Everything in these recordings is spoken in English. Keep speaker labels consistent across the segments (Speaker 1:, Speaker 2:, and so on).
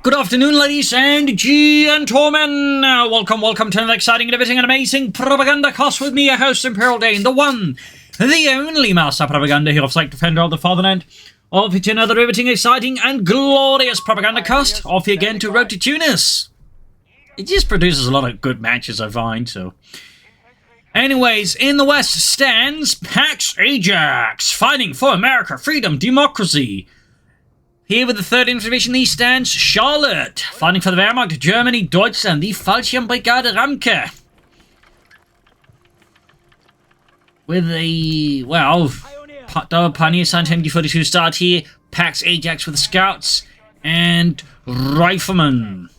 Speaker 1: Good afternoon, ladies and gentlemen. Welcome to another exciting, innovating, and amazing Propagandacast with me, your host, Imperial Dane, the one, the only master propaganda hero, like defender of the fatherland. Off to another riveting, exciting, and glorious Propagandacast. Off here again to road to Tunis. It just produces a lot of good matches, I find, so. Anyways, in the West stands Pax Ajax, fighting for America, freedom, democracy. Here with the 3rd Infantry Division, he stands Charlotte, fighting for the Wehrmacht, Germany, Deutschland, the Fallschirmbrigade Ramke. With the, well, Pioneer Science MD42 start here, Pax Ajax with the Scouts, and Riflemen.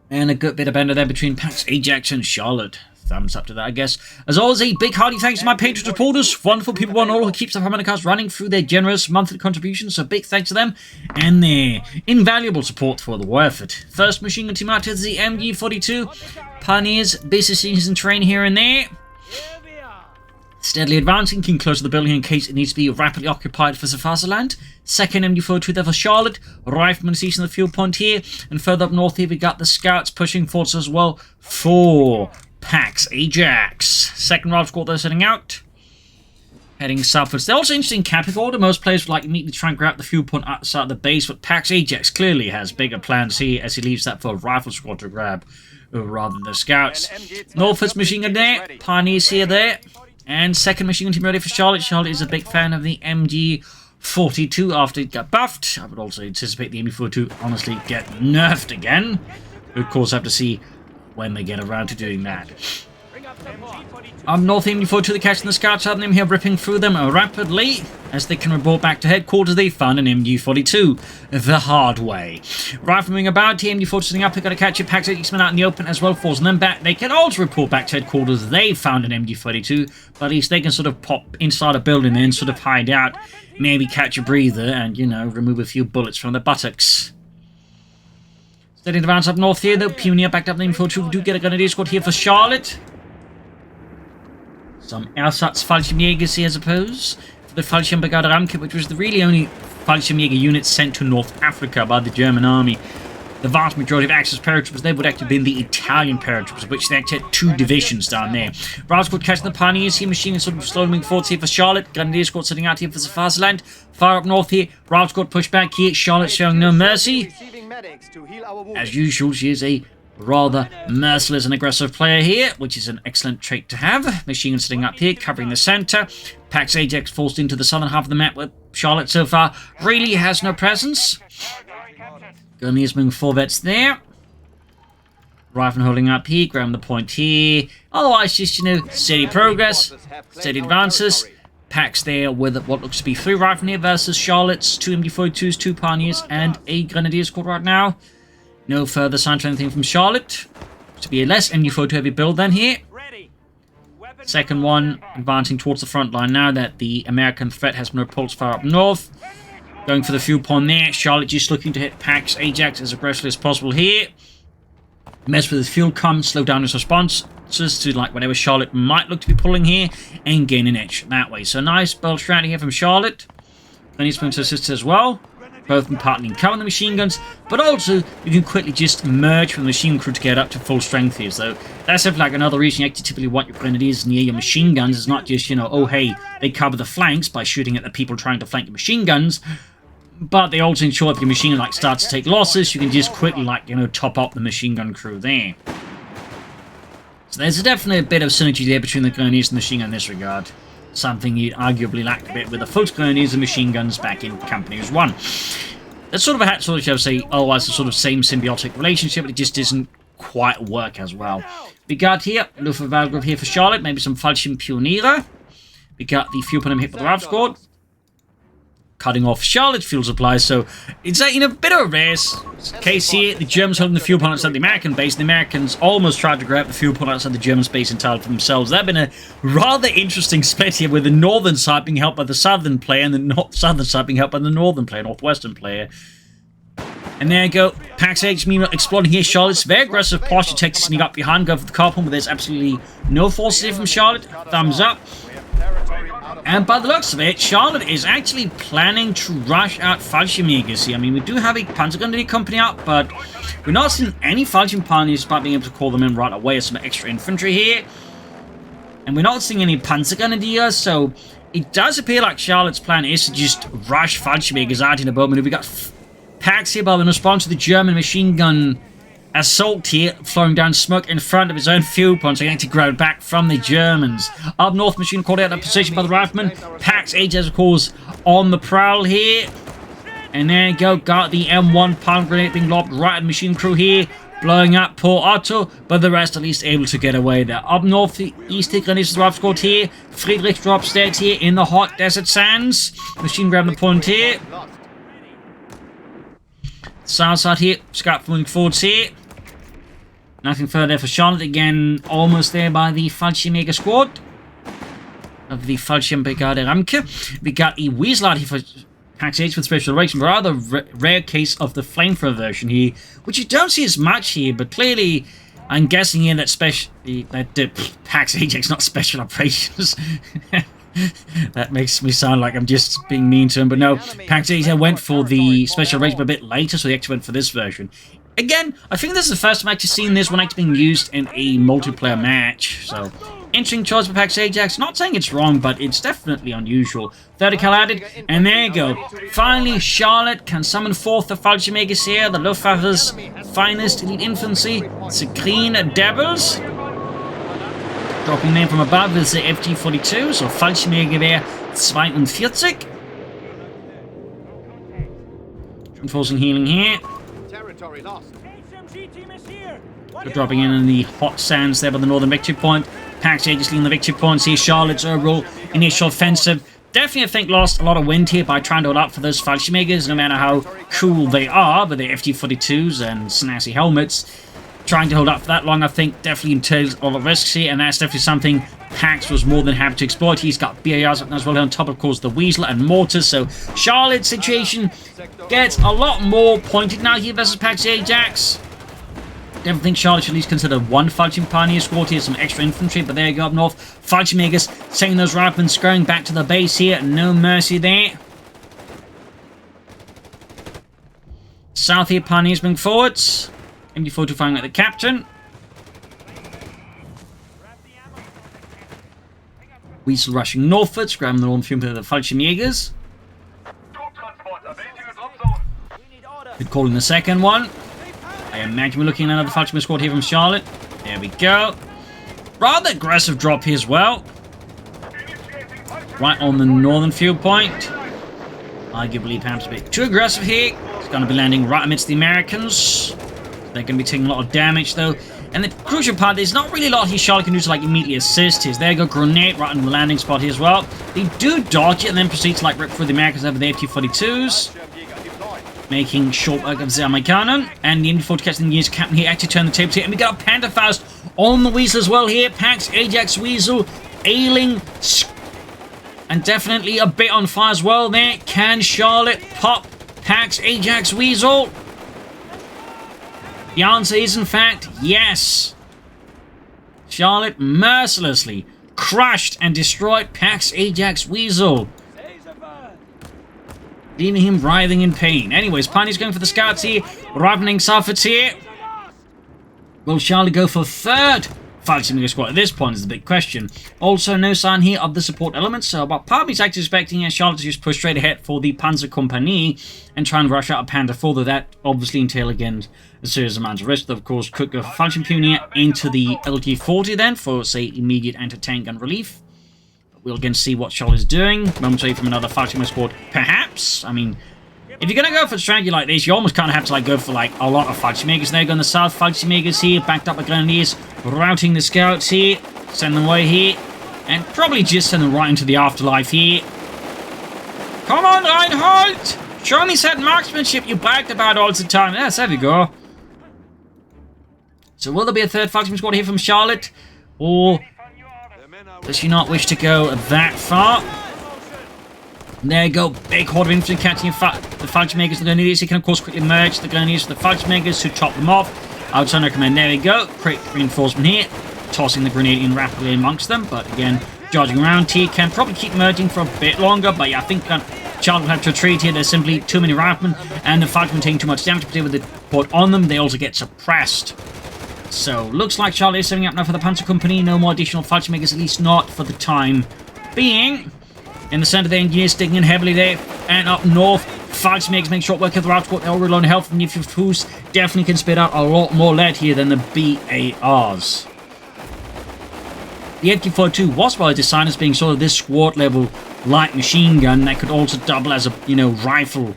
Speaker 1: And a good bit of banter there between Pax Ajax and Charlotte. Thumbs up to that, I guess. As always, a big hearty thanks to my patrons, supporters, wonderful people, one all who keeps the Propagandacast running through their generous monthly contributions. So big thanks to them and their invaluable support for the worth it. First machine gun team out is the MG42. Pioneers, business season terrain here and there. Steadily advancing, keeping close to the building in case it needs to be rapidly occupied for Safasa. Second MG42 there for Charlotte. Rifleman seizing the field point here. And further up north here we got the Scouts pushing forwards as well for Pax Ajax. Second Rifle Squad they're setting out. Heading southwards. They're also interesting camping order. Most players would like immediately try and grab the fuel point outside the base, but Pax Ajax clearly has bigger plans here as he leaves that for a Rifle Squad to grab rather than the Scouts. Northwards machine gun there. Pioneers here there. And second machine gun team ready for Charlotte. Charlotte is a big fan of the MG42 after it got buffed. I would also anticipate the MG42 honestly get nerfed again. We of course have to see when they get around to doing that. Up north, MG42 the catching the Scouts out them here, ripping through them rapidly. As they can report back to headquarters, they found an MG42 the hard way. Rifleman about, MG42 sitting up, they've got to catch it. Pax X-Men out in the open as well, forcing them back. They can also report back to headquarters they found an MG42, but at least they can sort of pop inside a building and sort of hide out, maybe catch a breather, and, you know, remove a few bullets from the buttocks. Steady advance up north here, though. Pioneer backed up the MG42. We do get a Grenadier squad here for Charlotte. Some Ersatz Fallschirmjägers here, I suppose. For the Fallschirmbrigade Ramke, which was the really only Fallschirmjäger unit sent to North Africa by the German army. The vast majority of Axis paratroopers, they would actually have been the Italian paratroopers, which they actually had 2 divisions down there. Rifle Squad catching the Pioneers here, machine sort of slowly moving forwards here for Charlotte. Grenadier Squad sitting out here for Safasa. Far up north here, Rifle Squad push back here. Charlotte showing no mercy. As usual, she is a rather merciless and aggressive player here, which is an excellent trait to have. Machine gun sitting up here, covering the center. Pax Ajax forced into the southern half of the map, where Charlotte so far really has no presence. Grenadiers moving forwards there. Rifleman holding up here, grabbing the point here. Otherwise, just, you know, steady progress, steady advances. Pax there with what looks to be 3 Riflemen here versus Charlotte's 2 MG42s, 2 Pioneers, and a Grenadier squad right now. No further signs of anything from Charlotte. To be a less MG42 heavy build than here. Second one advancing towards the front line now that the American threat has been repulsed far up north. Going for the fuel point there. Charlotte just looking to hit Pax Ajax as aggressively as possible here. Mess with his fuel comes, slow down his responses to like whatever Charlotte might look to be pulling here, and gain an edge that way. So nice bold strategy here from Charlotte. Then he's going to assist as well. Both them partly covering the machine guns, but also you can quickly just merge from the machine crew to get up to full strength here. So that's like another reason you actually typically want your Grenadiers near your machine guns. It's not just, you know, oh hey, they cover the flanks by shooting at the people trying to flank your machine guns, but they also ensure if your machine gun starts to take losses, you can just quickly top up the machine gun crew there. So there's definitely a bit of synergy there between the Grenadiers and the machine gun in this regard. Something you'd arguably lacked a bit with the Fuchs Grenadiers and machine guns back in Companies 1. That's sort of a hat sort of, shall I say, otherwise the sort of same symbiotic relationship, but it just doesn't quite work as well. We got here, Luftwaffe here for Charlotte, maybe some Fallschirmpioniere. We got the fuel point hit by the Rifle Squad. Cutting off Charlotte's fuel supply, so it's a bit of a race. Case here, the Germans holding the fuel point outside the American base. The Americans almost tried to grab the fuel point outside the German space entirely for themselves. That's been a rather interesting split here, with the northern side being helped by the southern player, and the southern side being helped by the northern player, northwestern player. And there you go. Pax Ajax meanwhile exploring here. Charlotte's very aggressive posture takes to sneak up behind, go for the car pump, but there's absolutely no forces here from Charlotte. Thumbs up. And by the looks of it, Charlotte is actually planning to rush out Fallschirmjägers here. I mean, we do have a Panzergrenadier company out, but we're not seeing any Fallschirmpioneers despite being able to call them in right away as some extra infantry here. And we're not seeing any Panzergrenadiers, so it does appear like Charlotte's plan is to just rush Fallschirmjägers out in a boat. We got Pax here, but in response to the German machine gun assault here, throwing down smoke in front of his own field point, so he had to grab back from the Germans. Up north, machine called out of position by the rifleman. Pax Ajax, of course, on the prowl here. And there you go, got the M1 palm grenade being lobbed right at the machine crew here, blowing up poor Otto, but the rest at least able to get away there. Up north, the East Grenadiers rifle squad here. Friedrich drops dead here in the hot desert sands. Machine grabbing the point here. South side here, Scout moving forwards here. Nothing further for Charlotte. Again, almost there by the Fallschirmjäger squad of the Fallschirmbrigade Ramke. We got a Weasel out here for Pax H with Special Operations. Rather rare case of the flamethrower version here, which you don't see as much here, but clearly, I'm guessing here that Pax Ajax, not Special Operations. That makes me sound like I'm just being mean to him, but no, Pax Ajax went for the Special Operations a bit later, so he actually went for this version. Again, I think this is the first time I've actually seen this one actually being used in a multiplayer match. So, interesting choice for Pax Ajax. Not saying it's wrong, but it's definitely unusual. 30 cal added, and there you go. Finally, Charlotte can summon forth the Fallschirmjägers here, the Luftwaffe's finest elite infantry, the Green Devils. Dropping name from above is the FT-42, so Fallschirmjägerwehr 42. Enforcing healing here. We're dropping in the hot sands there by the northern victory point. Pax Ajax leading the victory points here. Charlotte's overall initial offensive. Definitely, I think, lost a lot of wind here by trying to hold up for those Fallschirmjägers, no matter how cool they are, with their FT-42s and snazzy helmets. Trying to hold up for that long, I think, definitely entails a lot of risks here, and that's definitely something Pax was more than happy to exploit. He's got BARs as well on top, of course, the Weasel and Mortars, so Charlotte's situation gets a lot more pointed now here versus Pax Ajax. Definitely think Charlotte should at least consider one Fallschirmpioneer squad here, some extra infantry, but there you go up north. Fallschirmjägers sending those riflemen scurrying back to the base here, no mercy there. South here, Pioneers moving forwards. MD-42 firing at the captain. Weasel rushing northwards, grabbing the northern field of the Fallschirmjägers. Good call in the second one. I imagine we're looking at another Fallschirmjäger squad here from Charlotte. There we go. Rather aggressive drop here as well. Right on the northern field point. Arguably perhaps a bit too aggressive here. It's going to be landing right amidst the Americans. They're going to be taking a lot of damage though. And the crucial part, there's not really a lot here Charlotte can do to like immediately assist here. There you go, grenade right on the landing spot here as well. They do dodge it and then proceed to like rip through the Americans over the FT-42s. Making short work of the Amerikanen. And the MD-40 catching the captain here actually turned the tables here. And we got a Pantherfaust on the Weasel as well here. Pax Ajax Weasel ailing and definitely a bit on fire as well there. Can Charlotte pop Pax Ajax Weasel? The answer is, in fact, yes. Charlotte mercilessly crushed and destroyed Pax Ajax Weasel, leaving him writhing in pain. Anyways, Pioneer's going for the scouts here. Ripening Suffolk's here. Will Charlotte go for third Fallschirmjäger squad at this point is the big question. Also, no sign here of the support elements, so about part of me is actually expecting Charlotte to just push straight ahead for the Panzerkompanie and try and rush out a Panther 4, though that obviously entail again a serious amount of risk. Of course, could go Fallschirmpioneer into the LT-40 then for, say, immediate anti-tank gun relief. But we'll again see what Charlotte is doing. Momentarily from another Fallschirmjäger squad, perhaps. I mean, if you're going to go for a strategy like this, you almost kind of have to like go for like a lot of Fallschirmjägers. There go on the south, Fallschirmjägers here, backed up by Grenadiers, routing the scouts here, send them away here, and probably just send them right into the afterlife here. Come on, Reinhold! Show me that marksmanship you bragged about all the time. Yes, there we go. So will there be a third Fallschirmjäger squad here from Charlotte? Or does she not wish to go that far? There you go, big horde of infantry catching the Fallschirmjägers. The Grenadiers here can of course quickly merge the Grenadiers to the Fallschirmjägers to chop them off. Outside recommend, there we go, quick reinforcement here. Tossing the grenade in rapidly amongst them, but again, dodging around here. Can probably keep merging for a bit longer, but yeah, I think Charlotte will have to retreat here. There's simply too many riflemen, and the Falcon taking too much damage, particularly with the port on them. They also get suppressed. So, looks like Charlotte is setting up now for the Panzer Company. No more additional Fallschirmjägers, at least not for the time being. In the center, the engineers digging in heavily there. And up north, Fallschirmjägers make short work of the route. They're already low on health, and the F-52s definitely can spit out a lot more lead here than the BARs. The FD-42 was by design as being sort of this squad-level light machine gun that could also double as a, rifle.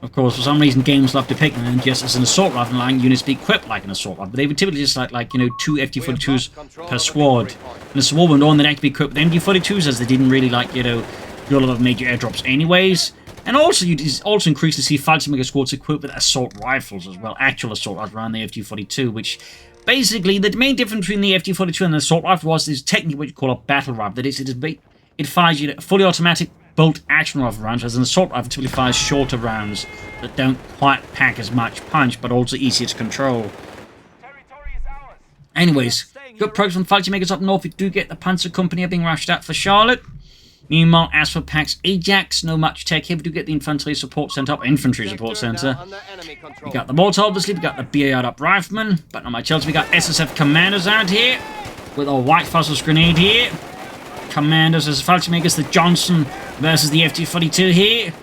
Speaker 1: Of course, for some reason, games love depicting them just as an assault rifle, allowing units to be equipped like an assault rifle. But they would typically just like 2 FD-42s per squad. And the squad would only actually be equipped with MD-42s, as they didn't really do a lot of major airdrops anyways. And also, you'd also increase to see Fallschirmjäger squads equipped with assault rifles as well, actual assault rifles around the FD-42, which basically, the main difference between the FD-42 and the assault rifle was this technically what you call a battle rifle. That is, it fires fully automatic bolt-action rifle rounds, whereas an assault rifle typically fires shorter rounds that don't quite pack as much punch, but also easier to control. Anyways, good progress from Fallschirmjägers up north. We do get the Panzer Company being rushed out for Charlotte. Meanwhile, as for PAX Ajax, no much tech here. We do get the Infantry Support Center up, Infantry Support Center. We got the Mortar, obviously. We got the BAR up Riflemen, but not much else. We got SSF Commandos out here with a White Phosphorus Grenade here. Commandos as Fallschirmjägers, the Johnson versus the FD-42 here.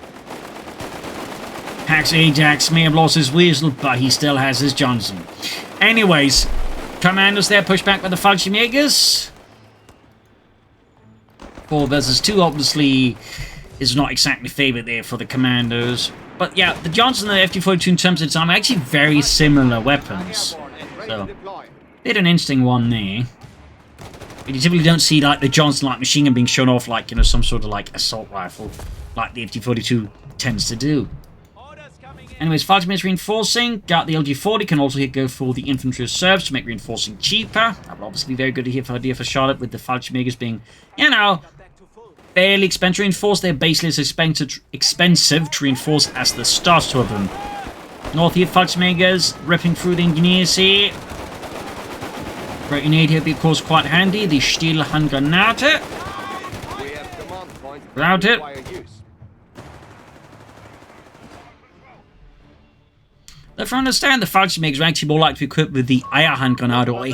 Speaker 1: PAX Ajax may have lost his Weasel, but he still has his Johnson. Anyways, Commandos there, pushed back by the Fallschirmjägers. 4 versus 2 obviously is not exactly favored there for the Commandos. But yeah, the Johnson and the FD-42 in terms of design are actually very similar weapons. So, they did an interesting one there. But you typically don't see the Johnson machine gun being shown off some sort of assault rifle like the FD-42 tends to do. Anyways, Fallschirmjägers reinforcing. Got the LG-40, can also go for the infantry reserves to make reinforcing cheaper. That will obviously be very good idea for Charlotte, with the Fallschirmjägers being, fairly expensive to reinforce. They're basically as expensive to reinforce as the stars of them. North here, Fallschirmjägers ripping through the engineers here. Great grenade here, be of course quite handy. The Stielhandgranate. Routed. If I understand, the Fallschirmjägers are actually more likely to be equipped with the Eierhandgranate or a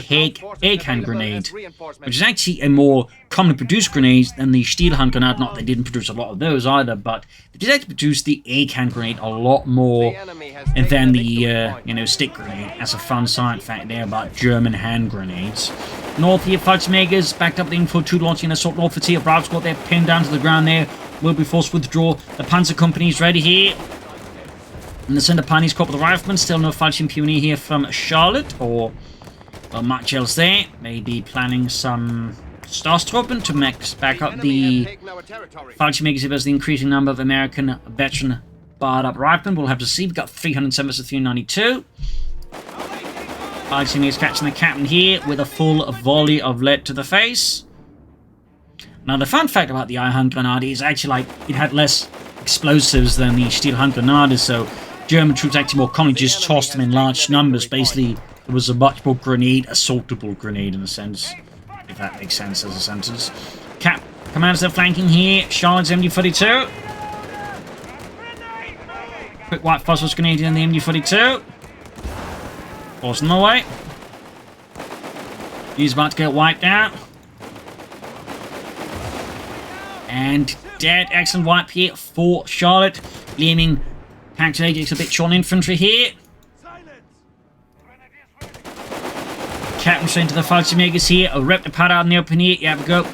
Speaker 1: egg hand grenade, which is actually a more commonly produced grenade than the Stielhandgranate. Not that they didn't produce a lot of those either, but they did actually produce the egg hand grenade a lot more than the stick grenade. As a fun side fact there about German hand grenades. North here, Fallschirmjägers backed up the Info-2 launching an assault north for Bravo squad there, pinned down to the ground there. Will be forced to withdraw. The Panzer Company is ready here. In the center, Pioneers Corps with the Riflemen. Still no Fallschirm Pioneer here from Charlotte, or much else there. Maybe planning some Starstruppen to back up the Fallschirmjägers versus the increasing number of American veteran barred up Riflemen. We'll have to see. We've got 307 versus 392. Fallschirmjägers catching the captain here with a full volley of lead to the face. Now, the fun fact about the Eierhandgranate is actually it had less explosives than the Stielhandgranate, so German troops actually more commonly just tossed them in large numbers. Basically, it was a much more assaultable grenade in a sense, if that makes sense as a sentence. Commanders are flanking here. Charlotte's MD-42. Quick White Phosphorus Grenade in the MD-42. Forcing them away. He's about to get wiped out. And dead. Excellent wipe here for Charlotte. Leaving PAX Ajax a bit short on infantry here. Captain straight into the Fallschirmjägers here. A rip to pad out in the open here. Yeah, we go.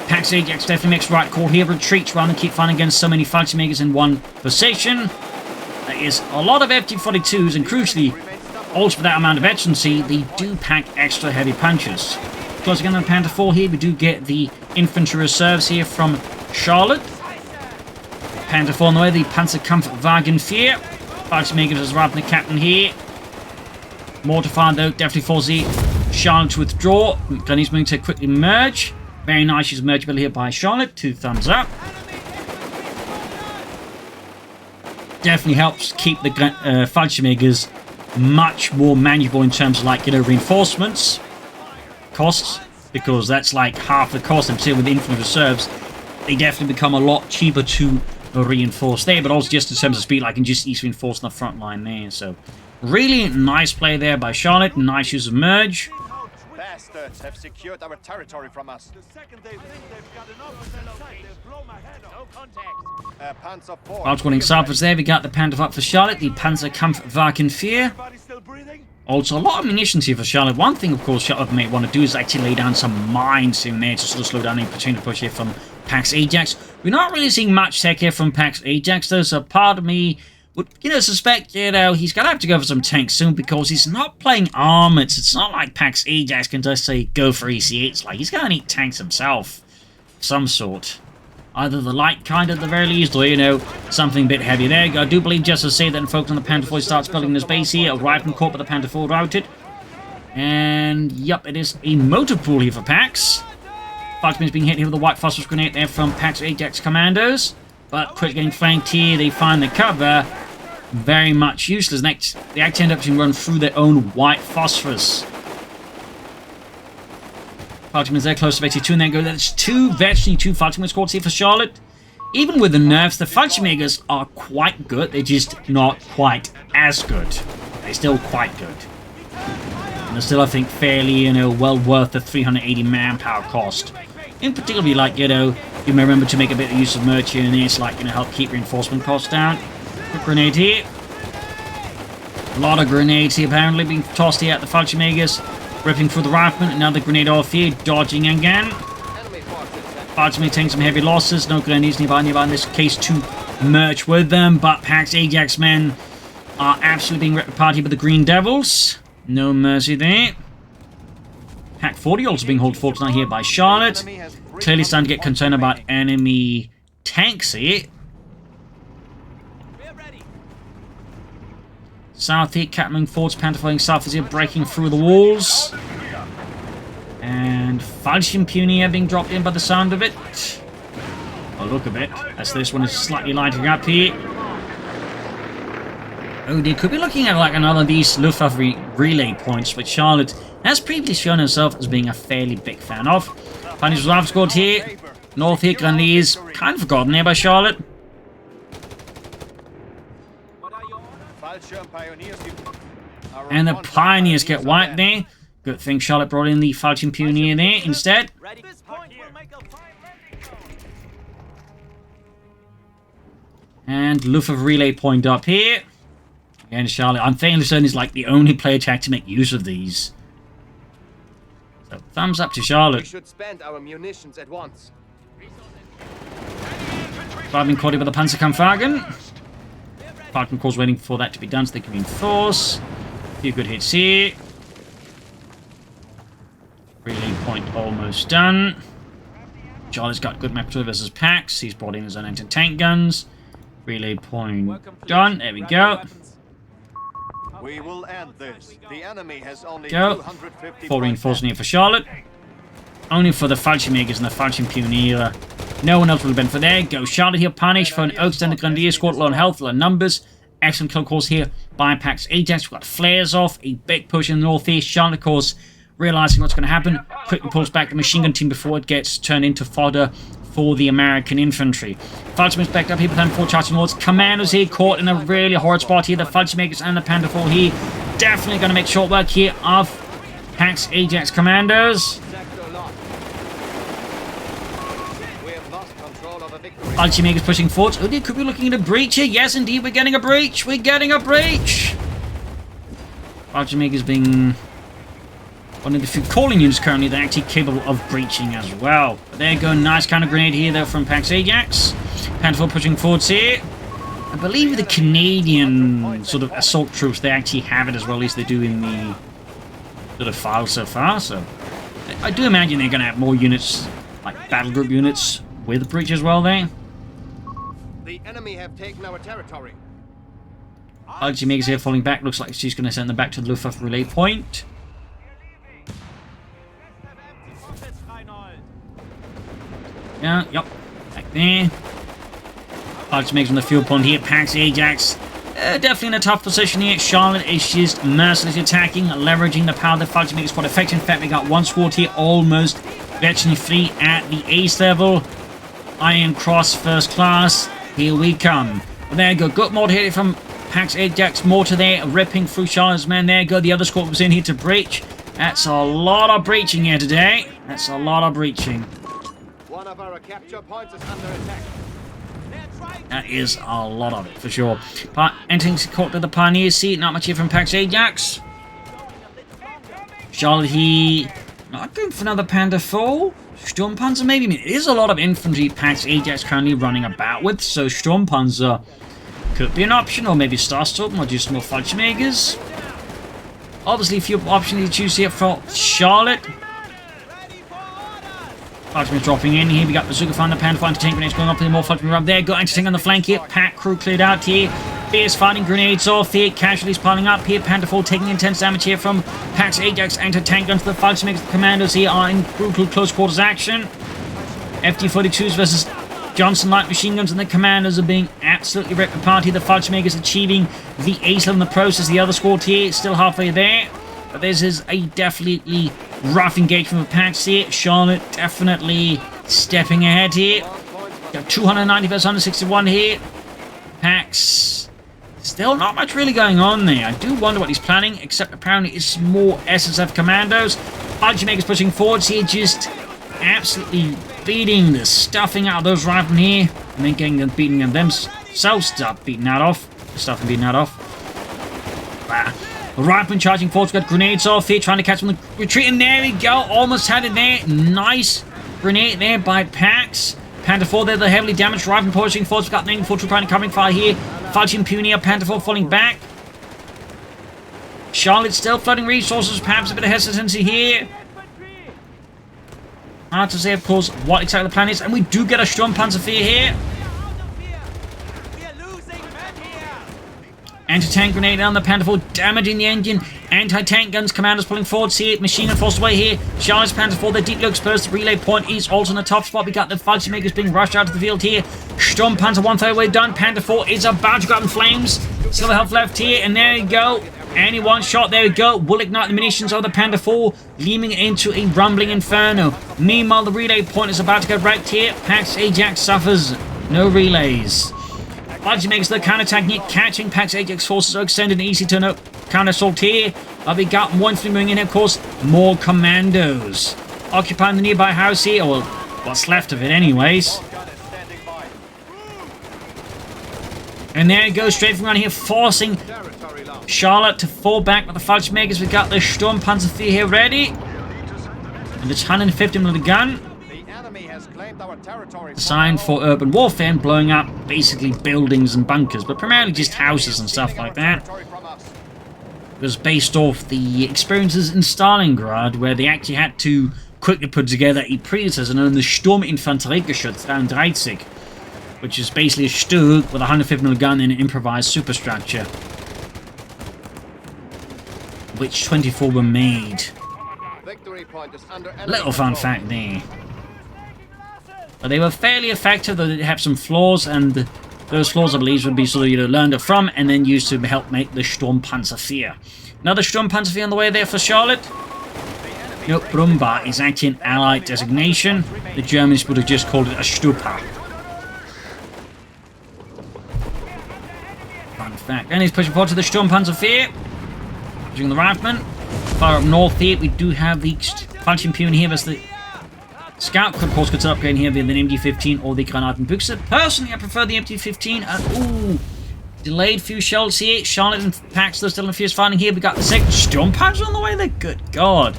Speaker 1: PAX Ajax definitely makes the right call here. Retreats rather than keep fighting against so many Fallschirmjägers in one position. There is a lot of FD-42s, and crucially, also for that amount of veterancy, they do pack extra heavy punches. Closing in on the Panther 4 here, we do get the infantry reserves here from Charlotte. Panther 4 on the way, the Panzerkampfwagen 4. Fallschirmjägers is right from the captain here. Mortar fire though, definitely forces the Charlotte to withdraw. Glennie's moving to quickly merge. Very nice, she's mergeable here by Charlotte. 2 thumbs up. Definitely helps keep the Fallschirmjägers much more manageable in terms of reinforcements. Costs. because that's like half the cost. And still with infantry reserves, they definitely become a lot cheaper to reinforce there, but also just in terms of speed, I can just easily reinforce on the front line there. So really nice play there by Charlotte. Nice use of merge.
Speaker 2: Bastards have secured our territory from us.
Speaker 1: Outwarding southwards there, we got the Panzerwaffen for Charlotte, the Panzerkampfwagen 4. Also, a lot of munitions here for Charlotte. One thing, of course, Charlotte may want to do is actually lay down some mines in there to sort of slow down the opportunity push here from Pax Ajax. We're not really seeing much tech here from Pax Ajax, though, so part of me would, suspect, he's going to have to go for some tanks soon because he's not playing armors. It's not like Pax Ajax can just say, go for EC8s. Like, he's going to need tanks himself of some sort. Either the light kind at the very least, or, something a bit heavy there. I do believe, just to say that, focus on the Panther 4 starts building this base here. Arrived and caught by the Panther 4 routed. And, yep, it is a motor pool here for Pax. Falchman's being hit here with a white phosphorus grenade there from Pax Ajax commandos. But quick getting flanked here, they find the cover. Very much useless. Next, they actually end up to run through their own white phosphorus. Falchman's there close to 82, and then go. That's virtually two Falchman squads here for Charlotte. Even with the nerfs, the Fallschirmjägers are quite good. They're just not quite as good. They're still quite good. And they're still, I think, fairly, well worth the 380 manpower cost. In particular, like, you may remember to make a bit of use of merch here and there, to, like, help keep reinforcement costs down. Quick grenade here. A lot of grenades here, apparently, being tossed here at the Fallschirmjägers. Ripping through the rifleman, another grenade off here, dodging again. Fallschirmjäger taking some heavy losses, no grenades nearby in this case to merge with them, but Pax Ajax men are absolutely being ripped apart here by the Green Devils. No mercy there. Pack 40 also being held fort tonight here by Charlotte. Clearly starting to get concerned about enemy tanks here. South here, Catling Forts, Panther flying south is here, breaking through the walls. And Falchion Pioneer being dropped in by the sound of it. Oh, look a bit, as this one is slightly lighting up here. Oh, they could be looking at like another of these Luftwaffe relay points, which Charlotte has previously shown herself as being a fairly big fan of. Pioneers Reserve squad here. North here, Grenadiers, kind of forgotten there by Charlotte. And the Pioneers get wiped there. Good thing Charlotte brought in the Falchion Pioneer there instead. And Luftwaffe relay point up here. Again, Charlotte, I'm fairly certain, is like the only player to actually make use of these. So, thumbs up to Charlotte.
Speaker 2: We should spend our munitions at once.
Speaker 1: Being caught by the Panzerkampfwagen. Falcon Corps waiting for that to be done so they can reinforce. A few good hits here. Relay point almost done. Charlie's got good map versus Pax. He's brought in his own anti-tank guns. Relay point done. There we go.
Speaker 2: We will end this. The enemy has only
Speaker 1: Go.
Speaker 2: 250
Speaker 1: Full reinforcement here for Charlotte. Only for the Fallschirmjägers and the Falchion Pioneer. No one else will benefit there. Go Charlotte here, punished for an extended Grenadier squad, low on health, low on numbers. Excellent kill course here by Pax Ajax. We've got flares off, a big push in the northeast. Charlotte, of course, realizing what's going to happen, quickly pulls back the machine gun team before it gets turned into fodder for the American infantry. Falchions backed up here, Panther 4 charging towards. Commandos here, caught in a really hard spot here. The Fallschirmjägers and the Panther 4 here. Definitely going to make short work here of Pax Ajax commandos. Fallschirmjägers pushing forward. Oh, they could be looking at a breach here. Yes, indeed, we're getting a breach. We're getting a breach. Fallschirmjägers being one of the few calling units currently that are actually capable of breaching as well. But there you go, nice counter grenade here though from Pax Ajax. Panther 4 pushing forwards here. I believe the Canadian sort of assault troops, they actually have it as well, at least they do in the sort of file so far. So I do imagine they're going to have more units, like battle group units, with breach as well there.
Speaker 2: The enemy have taken our territory.
Speaker 1: Fallschirmjägers here falling back. Looks like she's going to send them back to the Luftwaffe relay point. Yeah, yep. Back there. Fallschirmjägers on the fuel point here. Pax Ajax. definitely in a tough position here. Charlotte is just mercilessly attacking, leveraging the power of the fighter to make it quite effective. In fact, we got one squad here almost virtually free at the ace level. Iron Cross first class. Here we come. Well, there you go. Good mortar hit from Pax Ajax mortar there, ripping through Charlotte's men. There you go. The other squad was in here to breach. That's a lot of breaching here today. That's a lot of breaching.
Speaker 2: One of our capture points is under attack.
Speaker 1: That is a lot of it, for sure. But entering caught to the Pioneer seat. Not much here from Pax Ajax. Charlotte, he not going for another Panda 4. Sturmpanzer, maybe. I mean, it is a lot of infantry Pax Ajax currently running about with, so Sturmpanzer could be an option, or maybe Starstorm, or just more Fallschirmjägers. Obviously, a few options to choose here for Charlotte. Fallschirmjäger dropping in here. We got Bazooka Finder, Panda Fighter tank grenades going up here. More Fallschirmjäger up there. Go anti-tank on the flank here. Pack crew cleared out here. Fierce fighting grenades off here. Casualties piling up here. Panda 4 taking intense damage here from Pax Ajax. Anti-tank guns to the Fallschirmjäger. The commandos here are in brutal close quarters action. FD-42s versus Johnson light machine guns, and the commandos are being absolutely ripped apart here. The Fallschirmjägers achieving the ace level in the process. The other squad here still halfway there. But this is a definitely rough engagement with Pax here. Charlotte definitely stepping ahead here. Got 290 versus 161 here. Pax, still not much really going on there. I do wonder what he's planning, except apparently it's more SSF commandos. Fallschirmjägers pushing forwards here, just absolutely beating the stuffing out of those riflemen here. And then getting them beating themselves stuff beating that off. Stuff and beating that off. Rifleman charging forward, got grenades off here, trying to catch them retreating. There we go, almost had it there. Nice grenade there by Pax. Panda 4 there, the heavily damaged rifleman pushing forward. We've got the infantry trying to coming fire here. Fighting Pioneer, Panda 4 falling back. Charlotte still flooding resources, perhaps a bit of hesitancy here. Hard to say, of course, what exactly the plan is. And we do get a Sturmpanzer here. Anti-tank grenade on the Panda 4, damaging the engine. Anti-tank guns, commandos pulling forward. See it, machine gun forced away here. Charlotte's Panda 4, the deeply exposed. The relay point is also in the top spot. We got the Fallschirmjägers being rushed out of the field here. Sturmpanzer 1/3 way done. Panda 4 is about to go up in flames. Still health left here, and there you go. Any one shot, there we go. Will ignite the munitions of the Panda 4, leading into a rumbling inferno. Meanwhile, the relay point is about to get wrecked here. Pax Ajax suffers no relays. Fallschirmjägers the counter-attacking it, catching Pax Ajax forces are extended and easy to counter-assault here. We got one infantry moving in here, of course. More commandos occupying the nearby house here, or what's left of it anyways. And there it goes, straight from around here, forcing Charlotte to fall back with the Fallschirmjägers. We got the Sturmpanzer here ready. And it's 150mm gun. Designed for urban warfare and blowing up basically buildings and bunkers, but primarily just houses and stuff like that. It was based off the experiences in Stalingrad, where they actually had to quickly put together a predecessor known as the Sturminfanteriegeschütz 33, which is basically a Stug with a 150mm gun and an improvised superstructure, which 24 were made. Little fun fact there. But they were fairly effective, though they have some flaws, and those flaws, I believe, would be sort of learned from and then used to help make the Sturmpanzer. Another Sturmpanzer on the way there for Charlotte. Nope, Brumba is actually an allied designation. The Germans would have just called it a Stupa. Fun fact. And he's pushing forward to the Sturmpanzer. Pushing the Rifleman. Far up north here, we do have the Fallschirmjäger here. That's the Scout, of course, could upgrade here via the MD-15 or the Granatenbüchse. Personally, I prefer the MD-15. Ooh, delayed few shells here. Charlotte and Pax, they're still in fierce fighting here. We got the second Sturmpanzer on the way there. Good God.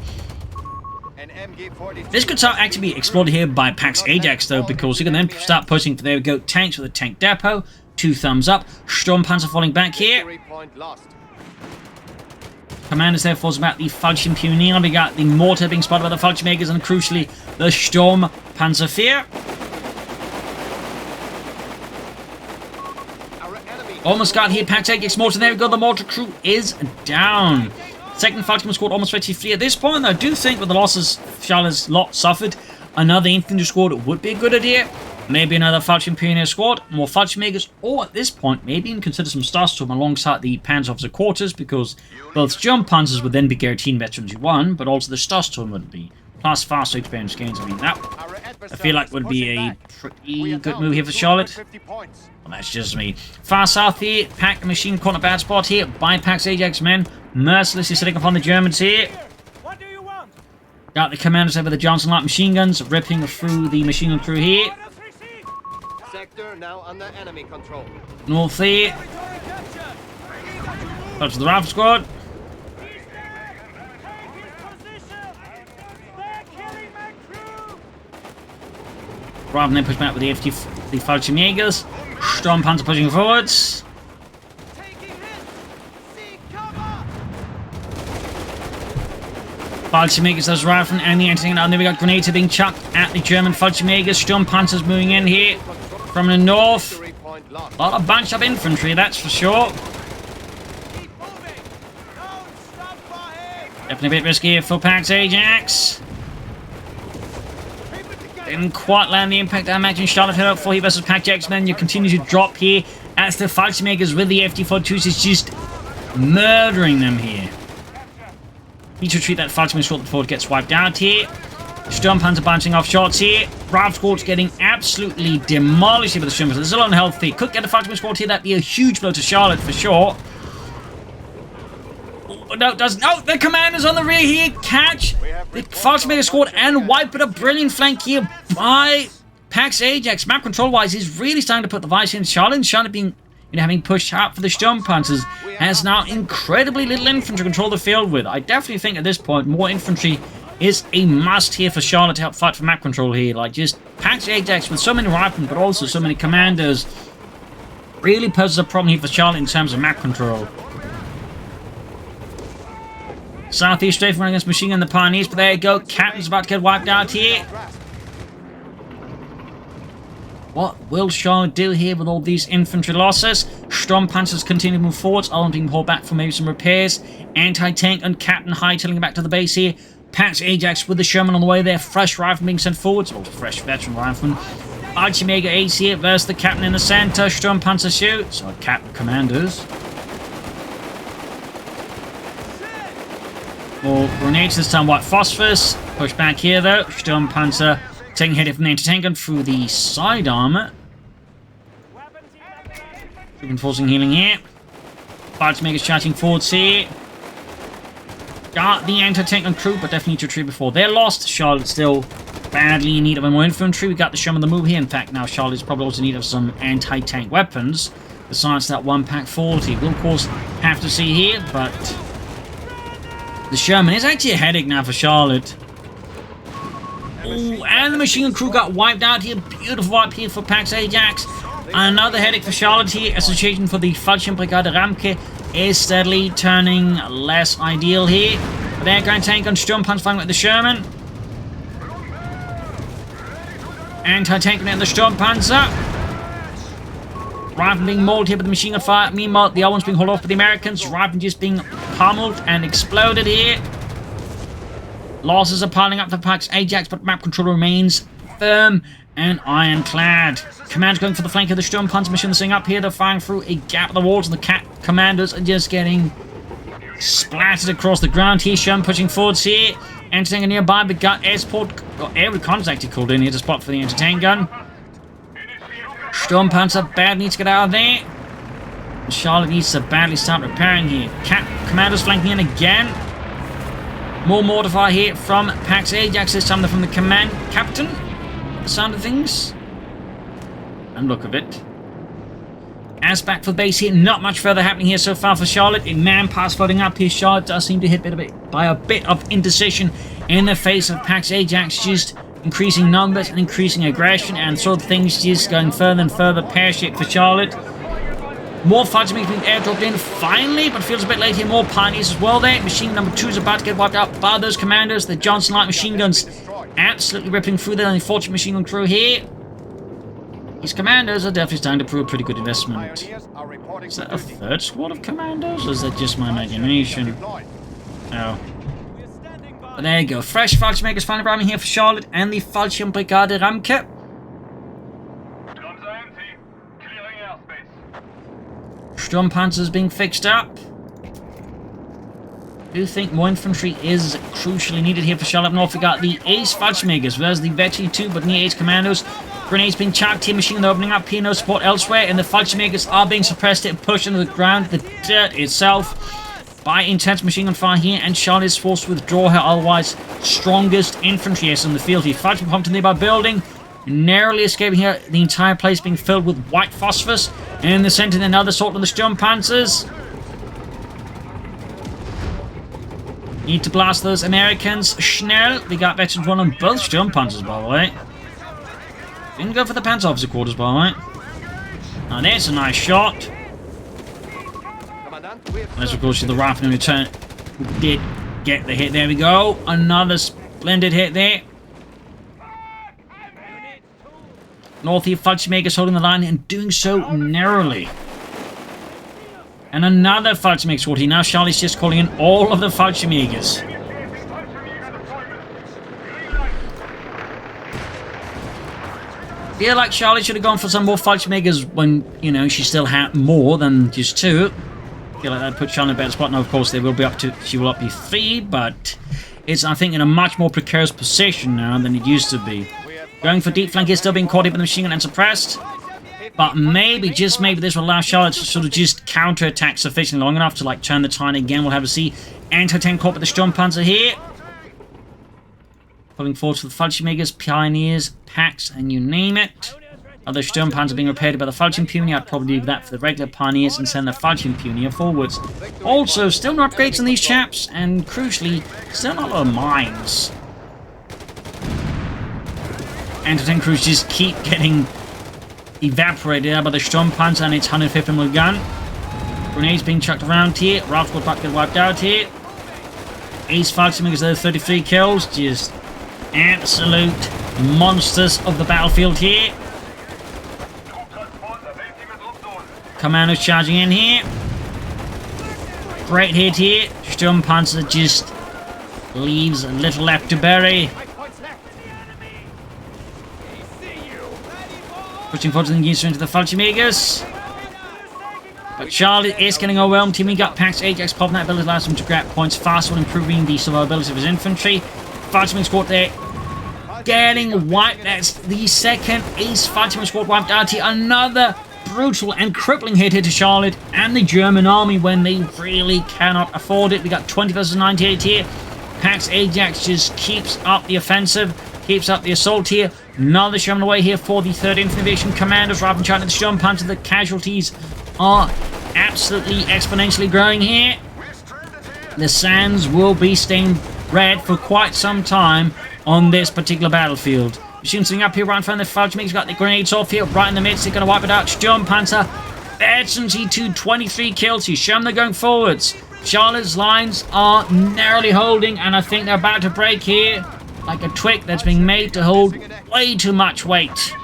Speaker 1: This could actually be exploited here by Pax Ajax, though, because you can then start pushing for, there we go, tanks with a tank depot. 2 thumbs up. Sturmpanzer falling back here. Commanders there falls about the Fallschirmjäger. We got the mortar being spotted by the Fallschirmjägers, and crucially, the Sturmpanzer. Almost got here, Pax Ajax mortar. There we go, the mortar crew is down. Second Fallschirmjäger squad almost ready to flee. At this point, though, I do think with the losses Charlotte's lot suffered, another infantry squad would be a good idea. Maybe another Fallschirm Pioneer squad, more Fallschirmjägers, or at this point, maybe even consider some Starstorm alongside the Panzerofficer quarters, because both German Panzers would then be guaranteed in Veteran 1, but also the Starstorm would be. Plus faster experience gains. I mean, that I feel like would be a pretty good move here for Charlotte. Well, that's just me. Far south here, pack the machine caught in a bad spot here by Pax Ajax men, mercilessly sitting upon the Germans here. Got the commanders over the Johnson light machine guns, ripping through the machine gun crew here.
Speaker 2: Sector now under enemy control.
Speaker 1: North here. Touch the rifle squad. Rather than push back with the Fallschirmjägers. Sturmpanzer pushing forwards. Fallschirmjägers, those rifling and the anti-tank. And then we got grenades being chucked at the German Fallschirmjägers. Sturmpanzers moving in here from the north. A lot of bunch of infantry, that's for sure. Definitely a bit risky here for Pax Ajax. Didn't quite land the impact I imagine Charlotte had up for here versus Pax Ajax men. You continue to drop here as the Fallschirmjägers with the FT-42s is just murdering them here. Need to retreat that Fallschirmjäger short before it gets wiped out here. Sturmpanzer bouncing off shots here. Rifle squad's getting absolutely demolished here with the Sturmpanzer. There's a lot of health here. Could get a Fallschirmjäger squad here. That'd be a huge blow to Charlotte for sure. Oh, no, it doesn't. No, the commanders on the rear here catch the Fallschirmjäger squad and wipe it. A brilliant flank here by Pax Ajax. Map control-wise, he's really starting to put the vice in Charlotte. Charlotte being, having pushed out for the Sturmpanzers, has now incredibly little infantry to control the field with. I definitely think at this point, more infantry is a must here for Charlotte to help fight for map control here. Like, just Pax Ajax with so many riflemen, but also so many commanders, really poses a problem here for Charlotte in terms of map control. Southeast strafe running against machine gun the Pioneers, but there you go. Captain's about to get wiped out here. What will Charlotte do here with all these infantry losses? Sturmpanzers continue to move forwards. All being pulled back for maybe some repairs. Anti-tank and Captain hightailing back to the base here. Pax Ajax with the Sherman on the way there. Fresh rifle being sent forwards. Oh, fresh veteran rifleman. Fallschirmjäger Ace here versus the Captain in the center. Sturmpanzer shoots. So Captain commanders. More grenades, this time white phosphorus. Push back here though. Sturmpanzer taking hit from the anti-tank gun through the side armor. Reinforcing healing here. Fallschirmjägers charging forwards here. Got the anti-tank gun crew, but definitely need to retreat before they're lost. Charlotte still badly in need of more infantry. We got the Sherman on the move here. In fact, now Charlotte's probably also in need of some anti-tank weapons. Besides that one pack 40. We'll of course have to see here, but the Sherman is actually a headache now for Charlotte. Ooh, and the machine gun crew got wiped out here. Beautiful wipe here for Pax Ajax. Another headache for Charlotte here. Association for the Fallschirmbrigade Ramke is steadily turning less ideal here. They're going to tank on Sturmpanzer fighting with the Sherman. Anti-tank in the Sturmpanzer. Rifle being mauled here with the machine gun fire. Meanwhile, the other one's being hauled off by the Americans. Rifle just being pummeled and exploded here. Losses are piling up for Pax Ajax, but map control remains firm and ironclad. Commanders going for the flank of the Sturmpanzer machine sitting up here. They're firing through a gap in the walls, and the commanders are just getting splattered across the ground here. Sherman pushing forwards here. Anti-tank nearby, but got air support, or air reconnaissance actually called in here to spot for the anti-tank gun. Sturmpanzer bad needs to get out of there. And Charlotte needs to badly start repairing here. Commanders flanking in again. More mortar fire here from Pax Ajax, this time from the command captain. The sound of things. And look of it. As back for the base here, not much further happening here so far for Charlotte. In man-pass floating up here, Charlotte does seem to hit by a bit of indecision in the face of Pax Ajax, just increasing numbers and increasing aggression, and so things just going further and further pear-shaped for Charlotte. More Fallschirmjägers being airdropped in finally, but feels a bit late here. More Pioneers as well there. Machine number 2 is about to get wiped out by those commanders. The Johnson light machine guns absolutely ripping through the unfortunate machine gun crew here. These commanders are definitely starting to prove a pretty good investment. Is that a third squad of commandos, or is that just my imagination? Oh. But there you go. Fresh Fallschirmjägers finally arriving here for Charlotte and the Fallschirmbrigade Ramke. Sturmpanzers being fixed up. I do think more infantry is crucially needed here for Charlotte North. We got the Ace Fallschirmjägers, whereas the Veteran 2, but near Ace Commandos. Grenades being chucked here, machine gun opening up here, no support elsewhere, and the Fallschirmjägers are being suppressed and pushed into the ground, the dirt itself, by intense machine gun fire here, and Charlotte is forced to withdraw her otherwise strongest infantry is in the field here. Fighting pumped in the nearby building, narrowly escaping here, the entire place being filled with white phosphorus, and in the center another assault on the Sturmpanzers. Need to blast those Americans. Schnell. We got veterans one on both Sturmpanzers, by the way. Didn't go for the Panzerofficer quarters, by the way. Now, there's a nice shot. Unless, of course, the rifle in return did get the hit. There we go. Another splendid hit there. North here, Fallschirmjägers holding the line and doing so narrowly. And another Fallschirmjäger squad here. Now Charlie's just calling in all of the Fallschirmjägers. Feel like Charlie should have gone for some more Fallschirmjägers when, you know, she still had more than just 2. Feel like that put Charlie in a better spot. Now, of course, they will be up to, she will up be 3, but it's, I think, in a much more precarious position now than it used to be. Going for deep flank here, still being caught up in the machine gun and suppressed. But maybe, just maybe, this will allow Charlotte to sort of just counter-attack sufficiently long enough to, like, turn the tide again. We'll have to see. Anti-tank caught with the Sturmpanzer here. Pulling forward to the Fallschirmjägers, Pioneers, Packs, and you name it. Other Sturmpanzer being repaired by the Fallschirmjäger. I'd probably leave that for the regular Pioneers and send the Fallschirmjäger forwards. Also, still no upgrades on these chaps, and crucially, still not a lot of mines. Anti-tank crews just keep getting evaporated by the Sturmpanzer and its 150mm gun. Grenades being chucked around here. Ralph squad back get wiped out here. Ace Fallschirmjägers there, 33 kills. Just absolute monsters of the battlefield here. Commandos charging in here. Great hit here. Sturmpanzer just leaves a little left to bury. Pushing forward to the user into the Fallschirmjägers. But Charlie is getting overwhelmed. Teaming got Pax Ajax popping that ability allows him to grab points faster while improving the survivability of his infantry. Fallschirmjäger squad there getting wiped. That's the second Ace Fallschirmjäger squad wiped out here. Another brutal and crippling hit here to Charlotte and the German army when they really cannot afford it. We got 20 versus 98 here. Pax Ajax just keeps up the offensive, keeps up the assault here. Another Sherman away here for the 3rd Infantry Division Commandos. Rather than trying to the Sturmpanzer, the casualties are absolutely exponentially growing here. The sands will be stained red for quite some time on this particular battlefield. Machine sitting up here right in front of the Fallschirmjägers. Got the grenades off here right in the midst. They're going to wipe it out. Sturmpanzer. Veterans E2, 23 kills. He's shown they're going forwards. Charlotte's lines are narrowly holding, and I think they're about to break here. Like a twig that's being made to hold way too much weight.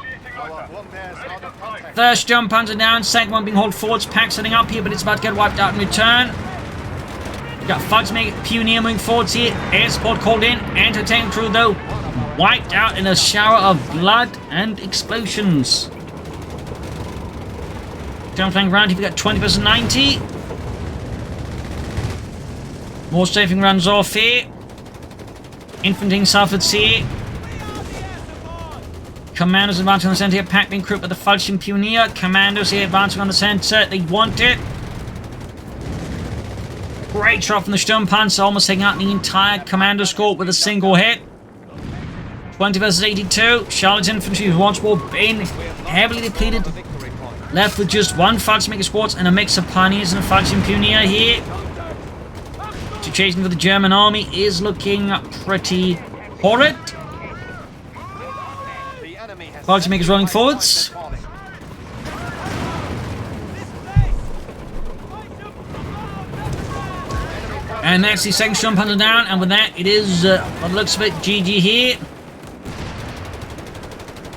Speaker 1: First Sturmpanzer down, second one being hauled forwards. Pack setting up here, but it's about to get wiped out in return. We've got Fallschirmjäger Pioneer moving forwards here. Air support called in. Anti-tank crew, though, wiped out in a shower of blood and explosions. Down flank round here, we've got 20 versus 90. More strafing runs off here. Infantry suffered here. Commandos advancing on the center here. Pack being grouped by the Fallschirmjäger Pioneer. Commandos here advancing on the center. They want it. Great shot from the Sturmpanzer, almost taking out the entire commando squad with a single hit. 20 versus 82. Charlotte's infantry has once more been heavily depleted. Left with just one Fallschirmjäger squad and a mix of Pioneers and a Fallschirmjäger Pioneer here. Situation for the German army is looking pretty horrid. Fallschirmjägers rolling forwards. And that's the second Sturmpanzer down, and with that, it is, by the looks of it, GG here.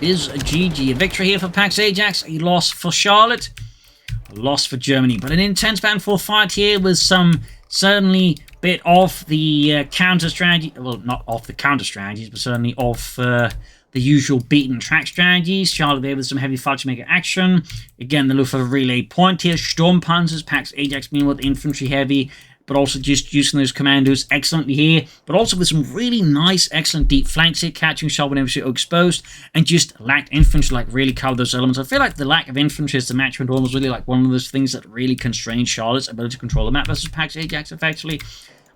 Speaker 1: Is a GG. A victory here for Pax Ajax, a loss for Charlotte, a loss for Germany. But an intense battlefield fight here with some certainly bit off the counter strategy. Well, not off the counter strategies, but certainly off the usual beaten track strategies. Charlotte there with some heavy Fallschirmjäger action. Again, the Luftwaffe relay point here. Sturmpanzers, Pax Ajax meanwhile with infantry heavy, but also just using those commandos excellently here, but also with some really nice, excellent deep flanks here, catching Charlotte whenever she exposed, and just lacked infantry, like really cover those elements. I feel like the lack of infantry as the match went on was really like one of those things that really constrained Charlotte's ability to control the map versus Pax Ajax effectively.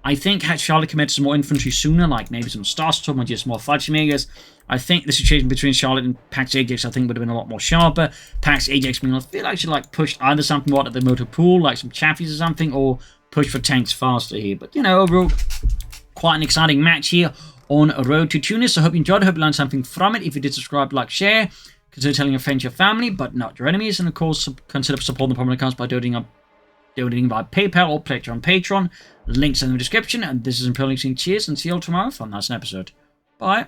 Speaker 1: I think had Charlotte committed some more infantry sooner, like maybe some Starstorm or just more Fallschirmjägers, I think the situation between Charlotte and Pax Ajax, I think, would have been a lot more sharper. Pax Ajax, I feel like she like pushed either something more at the motor pool, like some chaffies or something, or push for tanks faster here. But, overall, quite an exciting match here on a road to Tunis. So I hope you enjoyed. I hope you learned something from it. If you did, subscribe, like, share. Consider telling your friends, your family, but not your enemies. And, of course, consider supporting the Propagandacast by donating via PayPal or Pledge on Patreon. Links in the description. And this is Imperial Cheers, and see you all tomorrow for another episode. Bye.